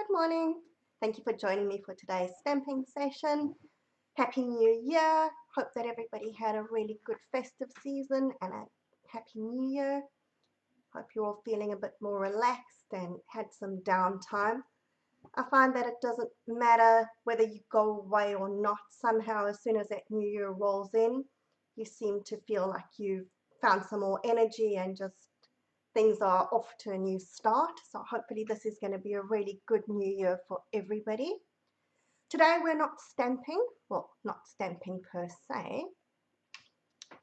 Good morning. Thank you for joining me for today's stamping session. Happy New Year. Hope that everybody had a really good festive season and a Happy New Year. Hope you're all feeling a bit more relaxed and had some downtime. I find that it doesn't matter whether you go away or not. Somehow, as soon as that New Year rolls in, you seem to feel like you've found some more energy and just things are off to a new start. So hopefully this is going to be a really good new year for everybody. Today we're not stamping, well, not stamping per se.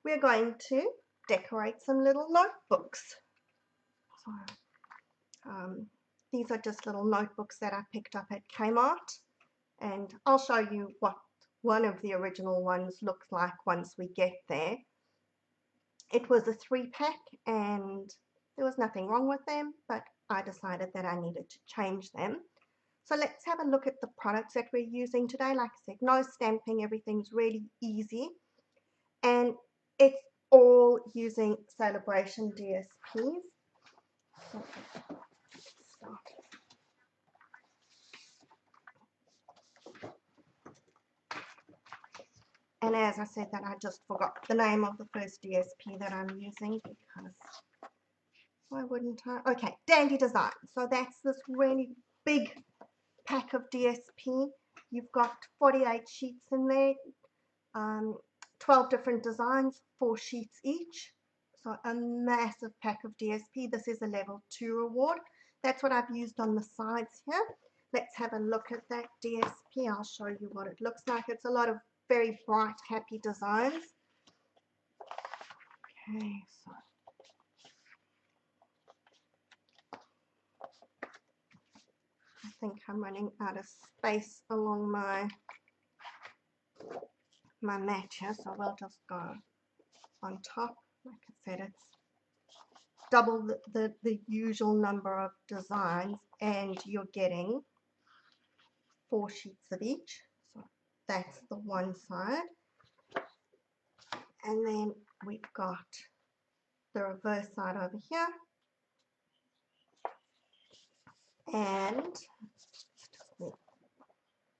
We're going to decorate some little notebooks. So, these are just little notebooks that I picked up at Kmart, and I'll show you what one of the original ones looks like once we get there. It was a 3-pack and there was nothing wrong with them, but I decided that I needed to change them. So let's have a look at the products that we're using today. Like I said, no stamping, everything's really easy. And it's all using Sale-A-Bration DSPs. So let's start. And as I said that, I just forgot the name of the first DSP that I'm using because why wouldn't I? Okay, Dandy Design. So that's this really big pack of DSP. You've got 48 sheets in there, 12 different designs, 4 sheets each. So a massive pack of DSP. This is a level 2 reward. That's what I've used on the sides here. Let's have a look at that DSP. I'll show you what it looks like. It's a lot of very bright, happy designs. Okay, so I think I'm running out of space along my mat here, so we'll just go on top. Like I said, it's double the usual number of designs and you're getting 4 sheets of each. So that's the one side. And then we've got the reverse side over here. And just move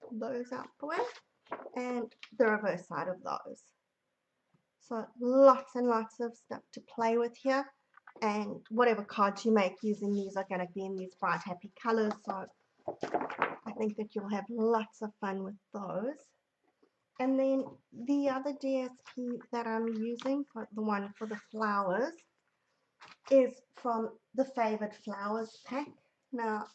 those out the way. And the reverse side of those. So lots and lots of stuff to play with here. And whatever cards you make using these are going to be in these bright, happy colors. So I think that you'll have lots of fun with those. And then the other DSP that I'm using, for the one for the flowers, is from the Favored Flowers pack. Now,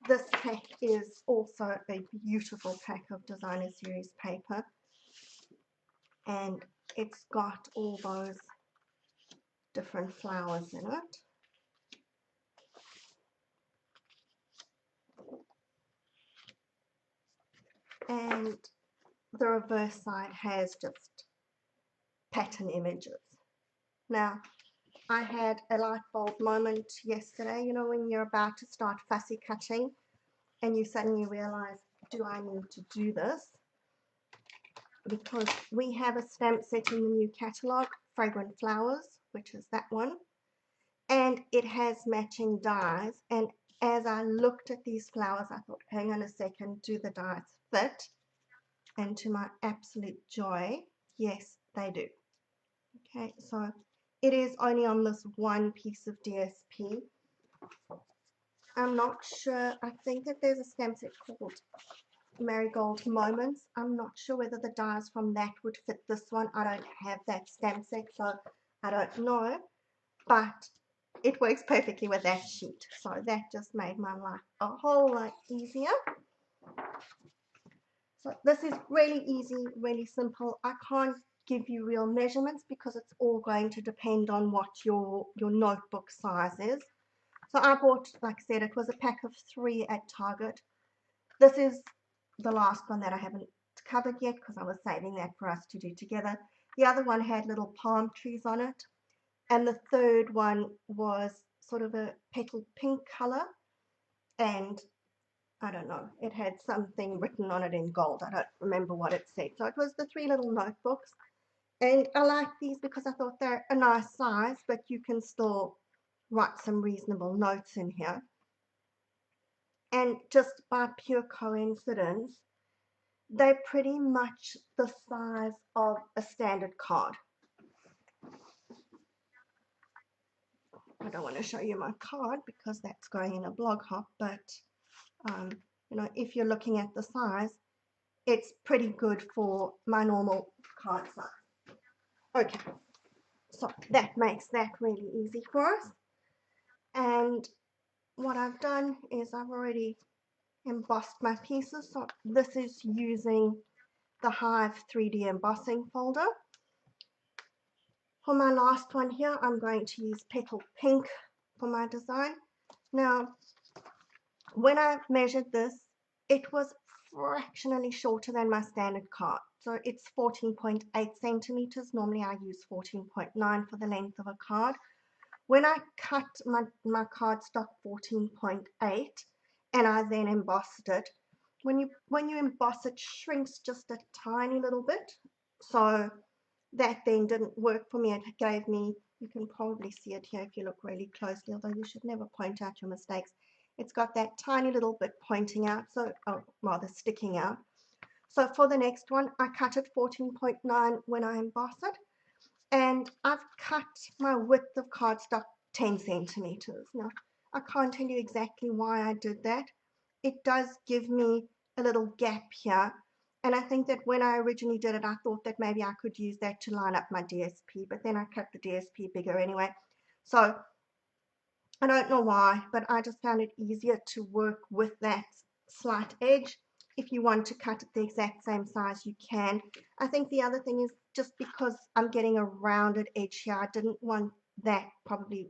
this pack is also a beautiful pack of designer series paper. And it's got all those different flowers in it. And the reverse side has just pattern images. Now, I had a light bulb moment yesterday, you know, when you're about to start fussy cutting and you suddenly realize, do I need to do this? Because we have a stamp set in the new catalogue, Fragrant Flowers, which is that one, and it has matching dies. And as I looked at these flowers, I thought, hang on a second, do the dies fit? And to my absolute joy, yes, they do. Okay, so it is only on this one piece of DSP. I'm not sure. I think that there's a stamp set called Marigold Moments. I'm not sure whether the dies from that would fit this one. I don't have that stamp set, so I don't know. But it works perfectly with that sheet. So that just made my life a whole lot easier. So this is really easy, really simple. I can't give you real measurements because it's all going to depend on what your notebook size is. So I bought, like I said, it was a pack of 3 at Target. This is the last one that I haven't covered yet because I was saving that for us to do together. The other one had little palm trees on it. And the third one was sort of a petal pink color. And I don't know, it had something written on it in gold. I don't remember what it said. So it was the 3 little notebooks. And I like these because I thought they're a nice size, but you can still write some reasonable notes in here. and just by pure coincidence, they're pretty much the size of a standard card. I don't want to show you my card because that's going in a blog hop, but you know, if you're looking at the size, it's pretty good for my normal card size. Okay, so that makes that really easy for us. And what I've done is I've already embossed my pieces. So this is using the Hive 3D embossing folder. For my last one here, I'm going to use Petal Pink for my design. Now, when I measured this, it was fractionally shorter than my standard card. So it's 14.8 centimeters. Normally I use 14.9 for the length of a card. When I cut my cardstock 14.8 and I then embossed it, when you emboss it shrinks just a tiny little bit. So that then didn't work for me. It gave me, you can probably see it here if you look really closely, although you should never point out your mistakes. It's got that tiny little bit pointing out, so rather sticking out. So for the next one, I cut it 14.9 when I emboss it, and I've cut my width of cardstock 10 centimeters. Now, I can't tell you exactly why I did that. It does give me a little gap here, and I think that when I originally did it, I thought that maybe I could use that to line up my DSP, but then I cut the DSP bigger anyway. So I don't know why, but I just found it easier to work with that slight edge. If you want to cut it the exact same size, you can. I think the other thing is just because I'm getting a rounded edge here, I didn't want that probably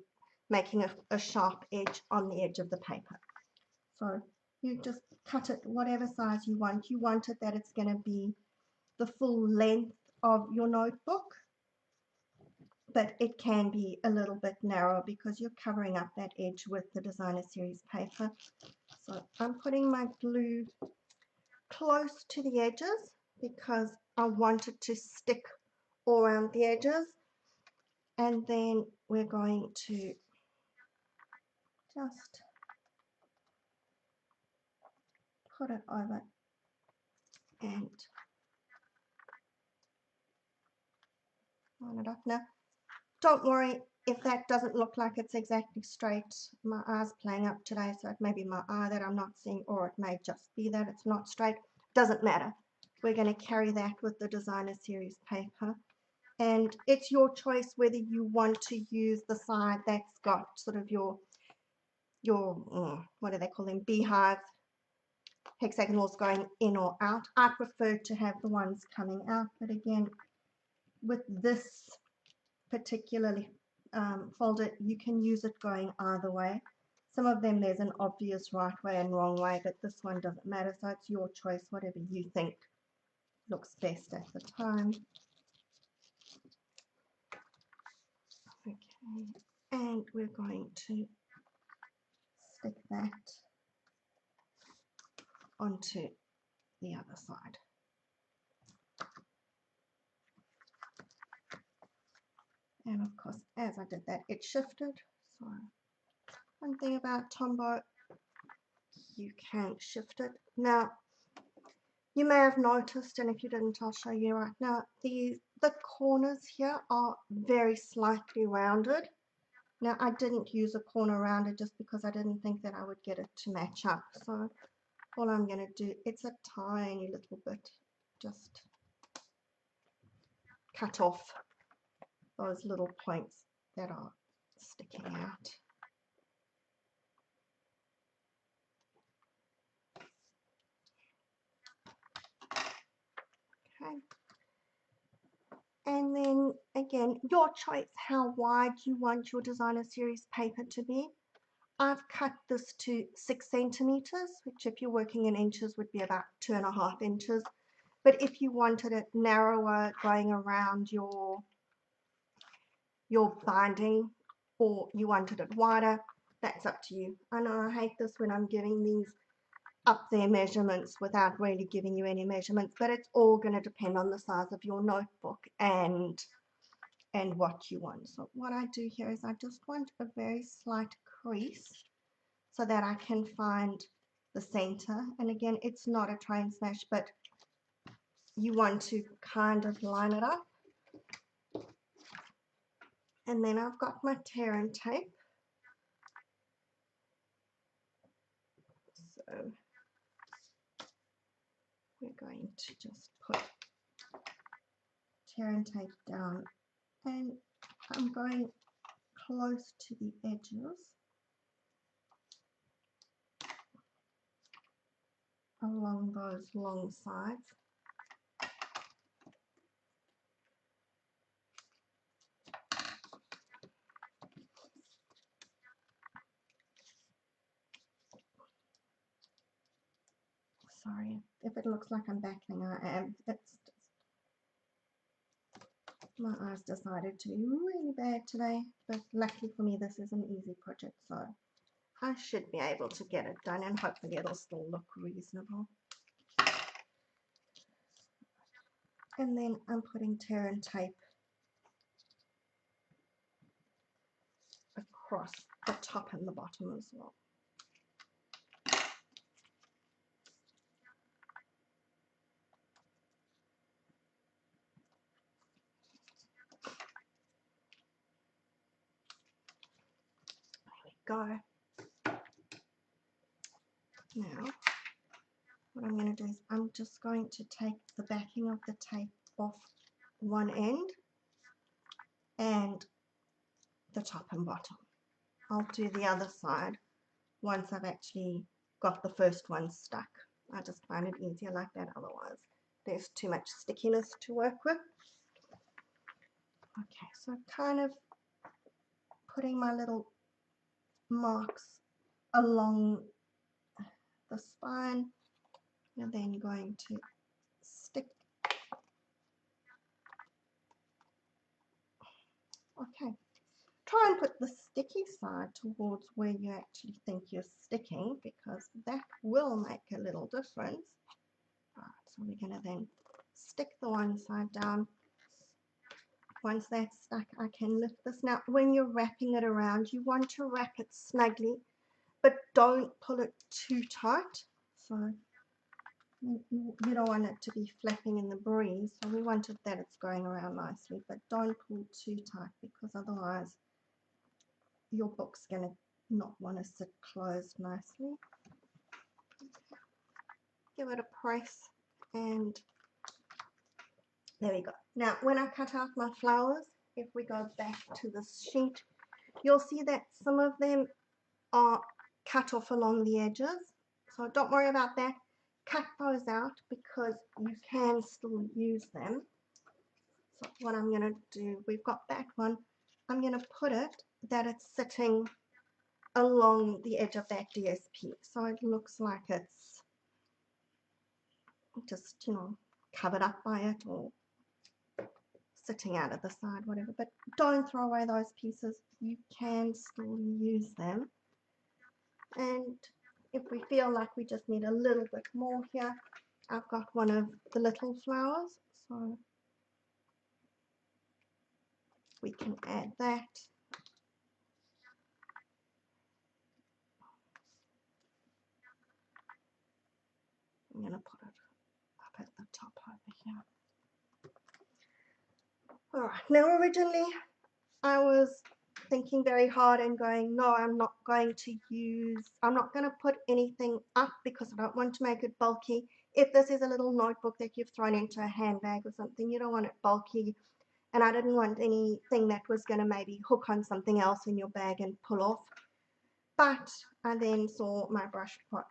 making a sharp edge on the edge of the paper. So you just cut it whatever size you want. You want it that it's going to be the full length of your notebook, but it can be a little bit narrow because you're covering up that edge with the designer series paper. So I'm putting my glue close to the edges because I want it to stick all around the edges, and then we're going to just put it over and line it up. Now don't worry if that doesn't look like it's exactly straight. My eye's playing up today, so it may be my eye that I'm not seeing, or it may just be that it's not straight. Doesn't matter. We're going to carry that with the designer series paper, and it's your choice whether you want to use the side that's got sort of your what do they call them, beehive hexagonals going in or out. I prefer to have the ones coming out, but again, with this particularly folder, you can use it going either way. Some of them there's an obvious right way and wrong way, but this one doesn't matter, so it's your choice, whatever you think looks best at the time. Okay, and we're going to stick that onto the other side. And of course, as I did that, it shifted. So one thing about Tombow, you can shift it. Now, you may have noticed, and if you didn't, I'll show you right now, the corners here are very slightly rounded. Now, I didn't use a corner rounded just because I didn't think that I would get it to match up. So all I'm going to do, it's a tiny little bit, just cut off those little points that are sticking out. Okay. And then again, your choice how wide you want your designer series paper to be. I've cut this to 6 centimeters, which if you're working in inches would be about 2.5 inches. But if you wanted it narrower going around your binding, or you wanted it wider, that's up to you. I know I hate this when I'm giving these up there measurements without really giving you any measurements, but it's all going to depend on the size of your notebook and what you want. So what I do here is I just want a very slight crease so that I can find the center. And again, it's not a try and smash, but you want to kind of line it up. And then I've got my tear and tape. So we're going to just put tear and tape down, and I'm going close to the edges along those long sides. Sorry if it looks like I'm backing, I am. It's just, my eyes decided to be really bad today, but luckily for me this is an easy project, so I should be able to get it done, and hopefully it'll still look reasonable. And then I'm putting tear and tape across the top and the bottom as well. Go. Now what I'm going to do is I'm just going to take the backing of the tape off one end and the top and bottom. I'll do the other side once I've actually got the first one stuck. I just find it easier like that, otherwise there's too much stickiness to work with. Okay, so kind of putting my little marks along the spine, and then going to stick. Okay, try and put the sticky side towards where you actually think you're sticking, because that will make a little difference. Alright, so we're going to then stick the one side down. Once that's stuck, I can lift this. Now, when you're wrapping it around, you want to wrap it snugly, but don't pull it too tight. So you don't want it to be flapping in the breeze. So we want it that it's going around nicely, but don't pull too tight, because otherwise your book's going to not want to sit closed nicely. Give it a press, and there we go. Now, when I cut out my flowers, if we go back to this sheet, you'll see that some of them are cut off along the edges. So don't worry about that. Cut those out, because you can still use them. So what I'm going to do, we've got that one. I'm going to put it that it's sitting along the edge of that DSP. So it looks like it's just, you know, covered up by it or sitting out of the side, whatever. But don't throw away those pieces. You can still use them. And if we feel like we just need a little bit more here, I've got one of the little flowers, so we can add that. I'm going to put it up at the top over here. Alright, now originally I was thinking very hard and going, no, I'm not going to put anything up, because I don't want to make it bulky. If this is a little notebook that you've thrown into a handbag or something, you don't want it bulky. And I didn't want anything that was going to maybe hook on something else in your bag and pull off. But I then saw my brushed brass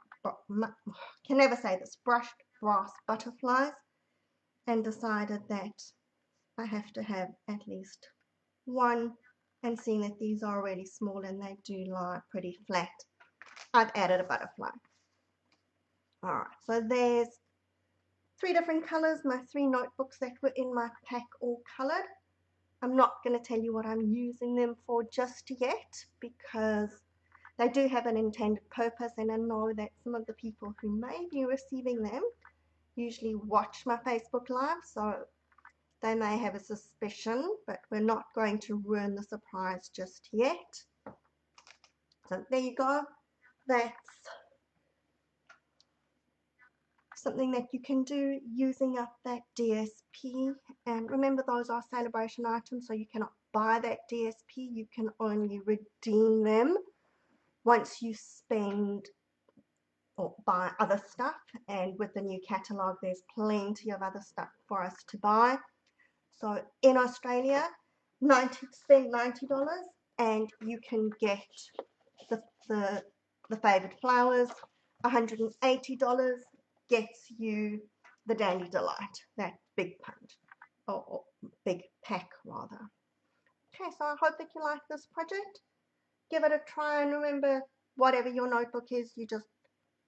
butterflies, and decided that I have to have at least one, and seeing that these are already small and they do lie pretty flat, I've added a butterfly. Alright, so there's 3 different colors, my 3 notebooks that were in my pack, all colored. I'm not going to tell you what I'm using them for just yet, because they do have an intended purpose, and I know that some of the people who may be receiving them usually watch my Facebook Live, so they may have a suspicion, but we're not going to ruin the surprise just yet. So there you go. That's something that you can do using up that DSP. And remember, those are Sale-A-Bration items, so you cannot buy that DSP. You can only redeem them once you spend or buy other stuff. And with the new catalogue, there's plenty of other stuff for us to buy. So in Australia, spend $90 and you can get the favoured flowers. $180 gets you the Dandy Delight, that big punch, or big pack rather. Okay, so I hope that you like this project. Give it a try, and remember, whatever your notebook is, you just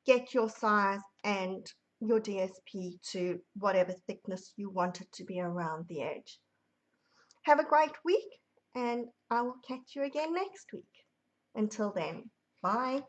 get your size and your DSP to whatever thickness you want it to be around the edge. Have a great week, and I will catch you again next week. Until then, bye.